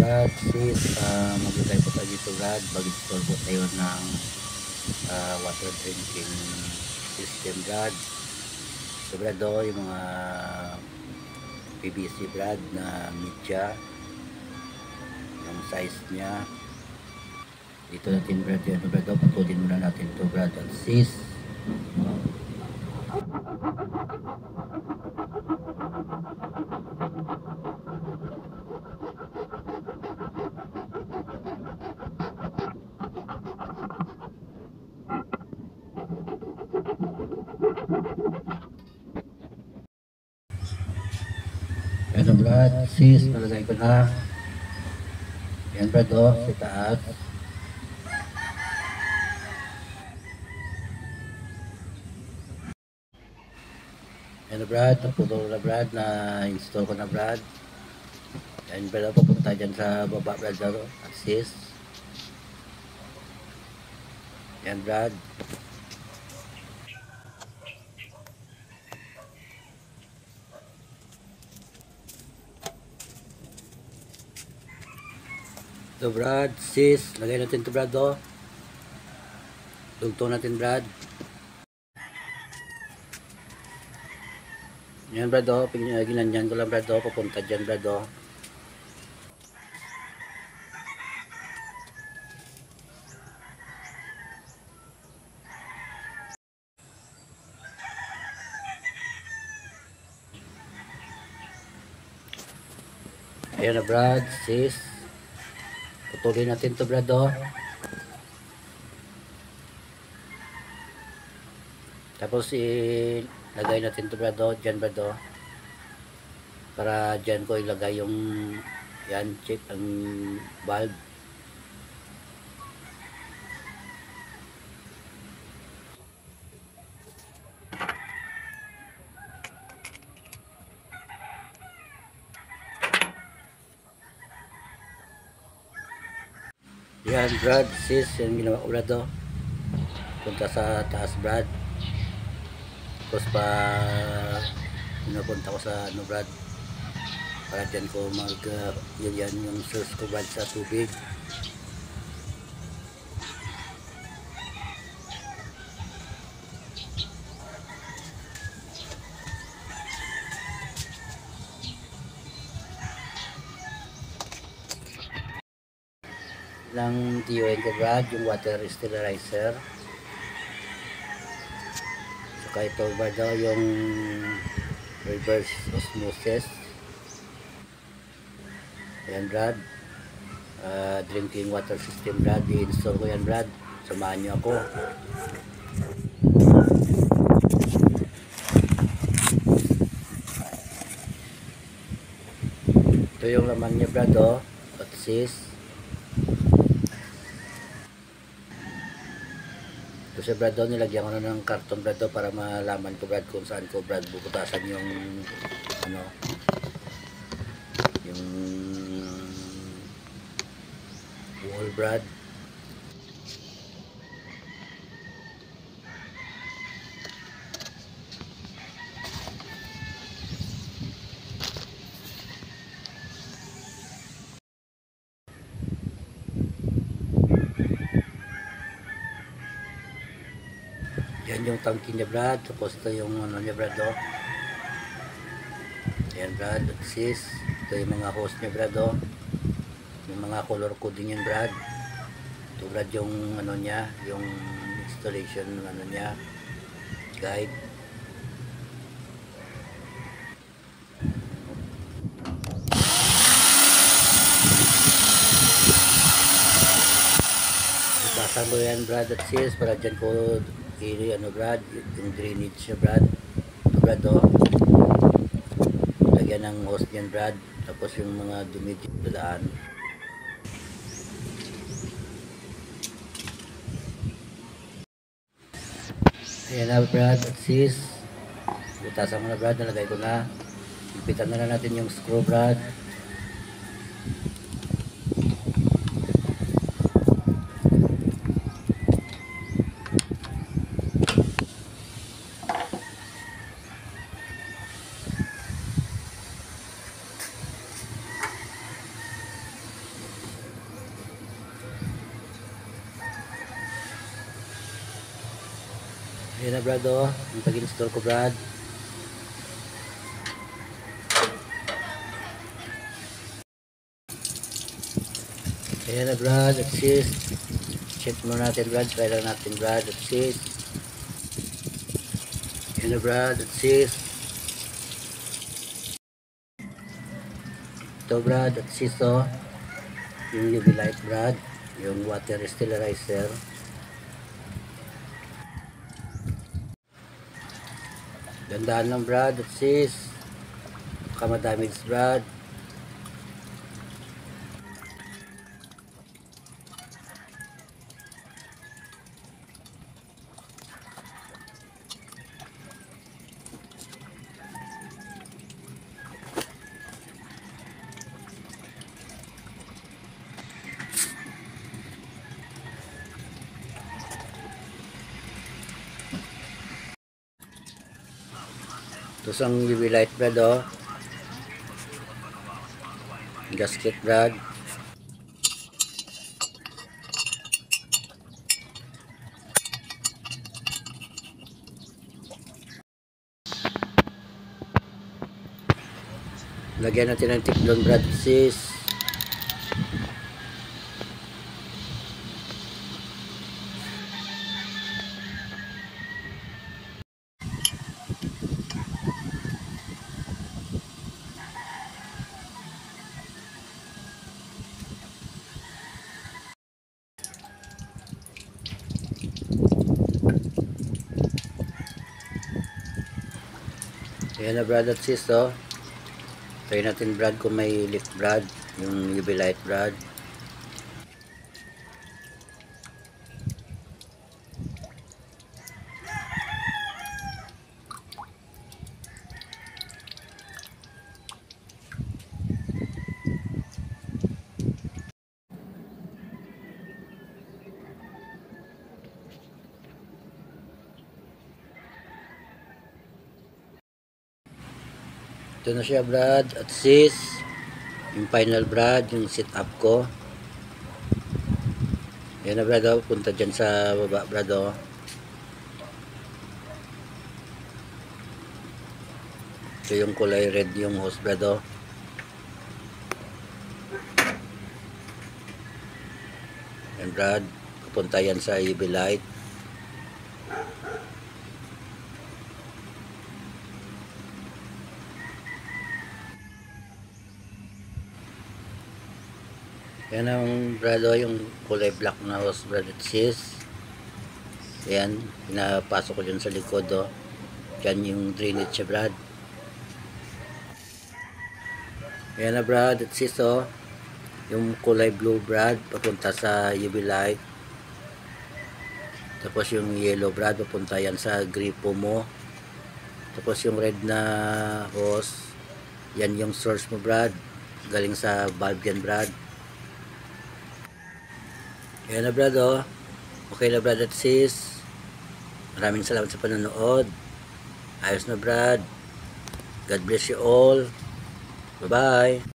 Brad, sis, maglagay po tayo dito Brad, mag-install po tayo ng water drinking system Brad. So Brad, yung mga PVC Brad na media, yung size niya, dito natin Brad yun Brad, putulin muna natin to Brad at sis. Ano Brad, sis, nalagay ko na. Yan Brad, sa taas. Ano Brad, naputol na Brad, na install ko na Brad. Yan Brad, papunta dyan sa baba Brad, sis. Yan Brad. Ito Brad, sis, lagay natin ito Brad, Tugtong natin Brad. Yan Brad, ginanyan ko lang Brad, papunta dyan Brad, Ayan na Brad, sis. Putulin natin to Brad, Tapos ilagay natin to Brad, dyan Brad, para dyan ko ilagay yung yan, chip, ang valve. Yan Brad, sis, yung ginawa ko Brad, punta sa taas Brad. Tapos pa pinupunta ko sa ano Brad, para dyan ko yan yung source ko Brad sa tubig. Lang tiyuhin ko Brad, yung water sterilizer. Saka ito Brad, yung reverse osmosis. Ayan Brad, drinking water system Brad, i-install ko yan Brad, samahan nyo ako. Ito yung laman niya Brad, at sis. Ito sa Brad, nilagyan ko na ng karton Brad, para malaman ko Brad kung saan ko Brad bubutasan yung ano, yung wall Brad. Yan yung tangki niya Brad, tapos ito yung ano niya Brad, Yan Brad, sis. Ito yung mga hose niya Brad, yung mga color coding yan Brad. Ito Brad yung ano niya, yung installation ano niya, guide. Ipasa mo yan Brad at sis, para dyan ko ano Brad, yung drainage niya Brad. Ito Brad, lagyan ng hose niyan Brad, tapos yung mga dumi dito daan. Ayan na Brad at sis, butasan mo na Brad, nalagay ko na. Ipitan na natin yung screw Brad. Ayan na Brad oh. Yung pag-install ko Brad. Ayan na Brad, assist. Check muna natin Brad, try lang natin Brad, assist. Ayan na Brad, assist. Ito Brad, assist oh. Yung UV light Brad, yung water sterilizer. Gandaan lang Brad, assist. Baka madamage Brad. Tapos ang UV light Brad oh. Gasket Brad. Lagyan natin ng Teflon Brad sis. Ayan na Brad at sis oh. Try natin Brad kung may lift Brad, yung UV light Brad. Ito na siya Brad at sis. Yung final Brad, yung sit up ko. Ayan na Brad oh, punta dyan sa baba Brad oh. Ito yung kulay red yung hose Brad oh. Ayan Brad, pupunta yan sa UV light. Yan ang Brad oh, yung kulay black na hose Brad at sis. Ayan, pinapasok ko dyan sa likod oh. Yan yung drainage siya Brad. Ayan na Brad at sis oh. Yung kulay blue Brad papunta sa UV light. Tapos yung yellow Brad papunta yan sa gripo mo. Tapos yung red na hose, yan yung source mo Brad. Galing sa valve yan Brad. Ayan na Brad oh. Okay na Brad at sis. Maraming salamat sa panonood. Ayos na Brad. God bless you all. Bye bye.